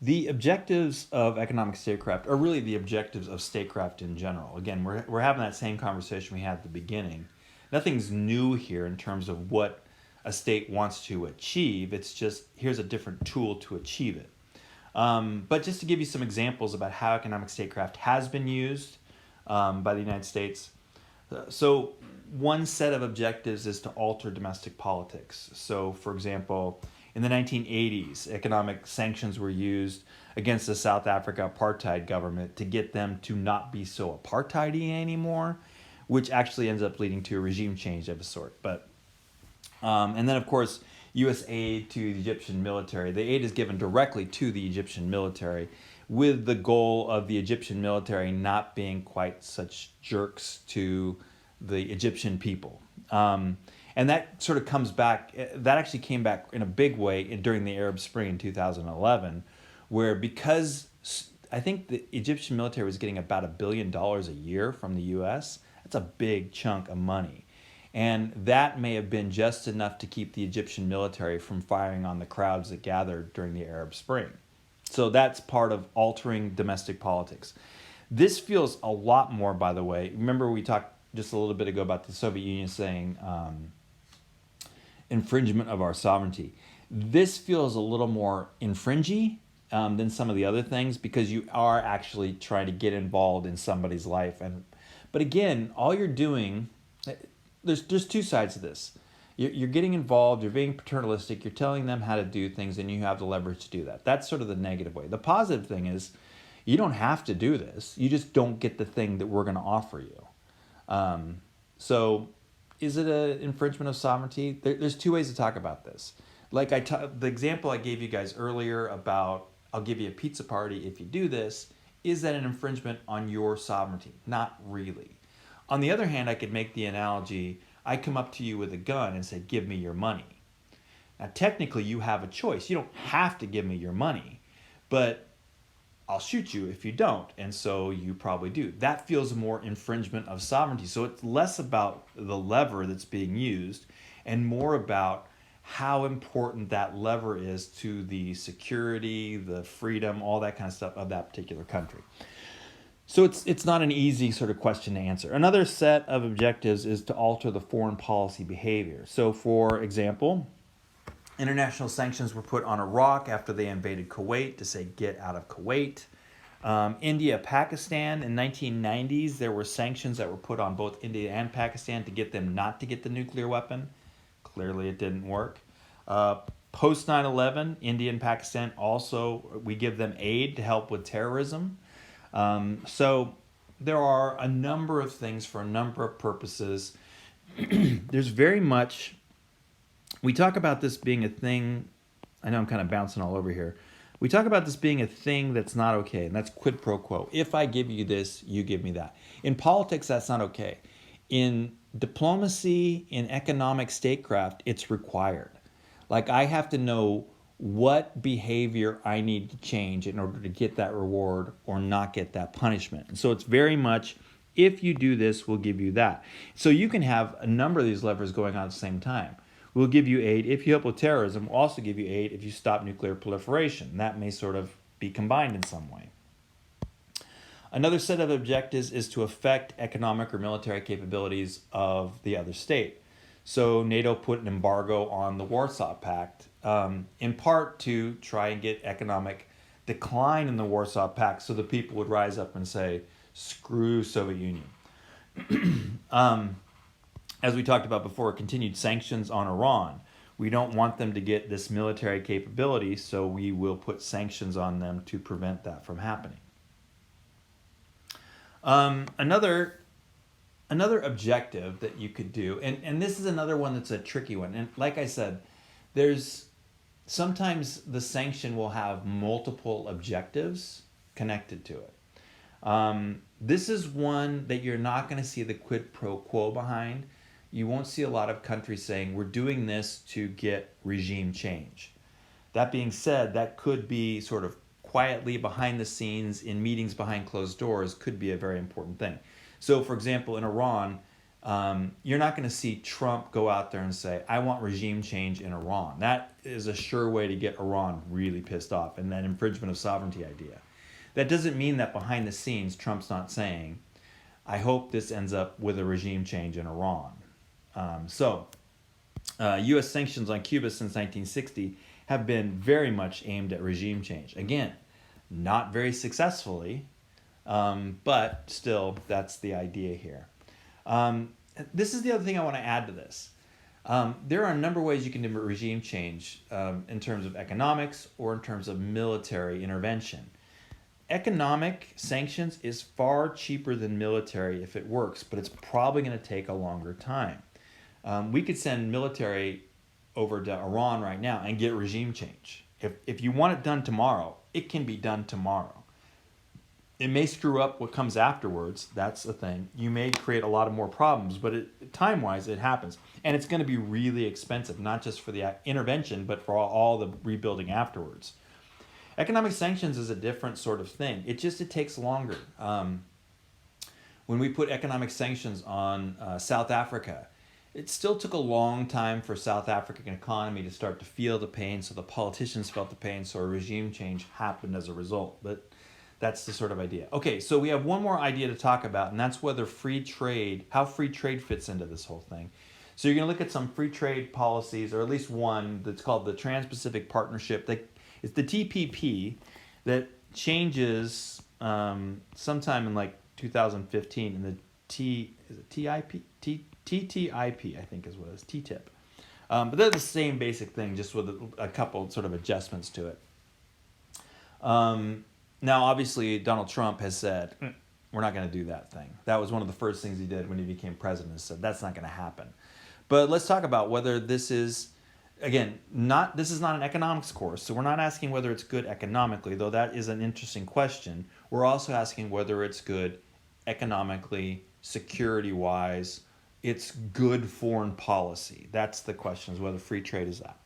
The objectives of economic statecraft are really the objectives of statecraft in general. Again, we're having that same conversation we had at the beginning. Nothing's new here in terms of what a state wants to achieve. It's just here's a different tool to achieve it. But just to give you some examples about how economic statecraft has been used by the United States. So, one set of objectives is to alter domestic politics. So, for example, in the 1980s, economic sanctions were used against the South Africa apartheid government to get them to not be so apartheidy anymore, which actually ends up leading to a regime change of a sort. And then, of course, U.S. aid to the Egyptian military. The aid is given directly to the Egyptian military with the goal of the Egyptian military not being quite such jerks to the Egyptian people. And that sort of comes back, that actually came back in a big way during the Arab Spring in 2011, where because I think the Egyptian military was getting about $1 billion a year from the US, that's a big chunk of money. And that may have been just enough to keep the Egyptian military from firing on the crowds that gathered during the Arab Spring. So that's part of altering domestic politics. This feels a lot more, by the way. Remember, we talked just a little bit ago about the Soviet Union saying infringement of our sovereignty. This feels a little more infringy than some of the other things because you are actually trying to get involved in somebody's life. But again, all you're doing, there's two sides to this. You're getting involved, you're being paternalistic, you're telling them how to do things, and you have the leverage to do that. That's sort of the negative way. The positive thing is you don't have to do this. You just don't get the thing that we're going to offer you. So is it an infringement of sovereignty? There's two ways to talk about this. Like the example I gave you guys earlier about I'll give you a pizza party if you do this, is that an infringement on your sovereignty? Not really. On the other hand, I could make the analogy, I come up to you with a gun and say, give me your money. Now, technically, you have a choice. You don't have to give me your money, but I'll shoot you if you don't. And so you probably do. That feels more infringement of sovereignty. So it's less about the lever that's being used and more about how important that lever is to the security, the freedom, all that kind of stuff of that particular country. So it's not an easy sort of question to answer. Another set of objectives is to alter the foreign policy behavior. So for example, international sanctions were put on Iraq after they invaded Kuwait to say get out of Kuwait. India, Pakistan in 1990s, there were sanctions that were put on both India and Pakistan to get them not to get the nuclear weapon. Clearly it didn't work. Post 9/11, India and Pakistan also, we give them aid to help with terrorism. So there are a number of things for a number of purposes. There's very much, we talk about this being a thing, I know I'm kind of bouncing all over here. We talk about this being a thing that's not okay, and that's quid pro quo. If I give you this, you give me that. In politics, that's not okay. In diplomacy, in economic statecraft, it's required. Like I have to know what behavior I need to change in order to get that reward or not get that punishment. And so it's very much, if you do this, we'll give you that. So you can have a number of these levers going on at the same time. We'll give you aid if you help with terrorism. We'll also give you aid if you stop nuclear proliferation. That may sort of be combined in some way. Another set of objectives is to affect economic or military capabilities of the other state. So NATO put an embargo on the Warsaw Pact, in part to try and get economic decline in the Warsaw Pact so the people would rise up and say, screw Soviet Union. As we talked about before, continued sanctions on Iran. We don't want them to get this military capability, so we will put sanctions on them to prevent that from happening. Another objective that you could do, and this is another one that's a tricky one. And like I said, there's sometimes the sanction will have multiple objectives connected to it. This is one that you're not going to see the quid pro quo behind. You won't see a lot of countries saying, we're doing this to get regime change. That being said, that could be sort of quietly behind the scenes in meetings behind closed doors could be a very important thing. So, for example, in Iran, you're not going to see Trump go out there and say, I want regime change in Iran. That is a sure way to get Iran really pissed off, and that infringement of sovereignty idea. That doesn't mean that behind the scenes, Trump's not saying, I hope this ends up with a regime change in Iran. U.S. sanctions on Cuba since 1960 have been very much aimed at regime change. Again, not very successfully, but still, that's the idea here. This is the other thing I want to add to this. There are a number of ways you can do regime change in terms of economics or in terms of military intervention. Economic sanctions is far cheaper than military if it works, but it's probably going to take a longer time. We could send military over to Iran right now and get regime change. If you want it done tomorrow, it can be done tomorrow. It may screw up what comes afterwards. That's the thing. You may create a lot of more problems, but time-wise, it happens. And it's going to be really expensive, not just for the intervention, but for all the rebuilding afterwards. Economic sanctions is a different sort of thing. It takes longer. When we put economic sanctions on South Africa, it still took a long time for South African economy to start to feel the pain, so the politicians felt the pain, so a regime change happened as a result. But that's the sort of idea. Okay, so we have one more idea to talk about, and that's whether how free trade fits into this whole thing. So you're going to look at some free trade policies, or at least one that's called the Trans-Pacific Partnership. It's the TPP that changes sometime in like 2015, and the TTIP, I think is what it is, TTIP. But they're the same basic thing, just with a couple sort of adjustments to it. Now, obviously, Donald Trump has said, we're not going to do that thing. That was one of the first things he did when he became president, is said, that's not going to happen. But let's talk about whether this is, again, this is not an economics course, so we're not asking whether it's good economically, though that is an interesting question. We're also asking whether it's good economically, security-wise, it's good foreign policy. That's the question, is whether free trade is that.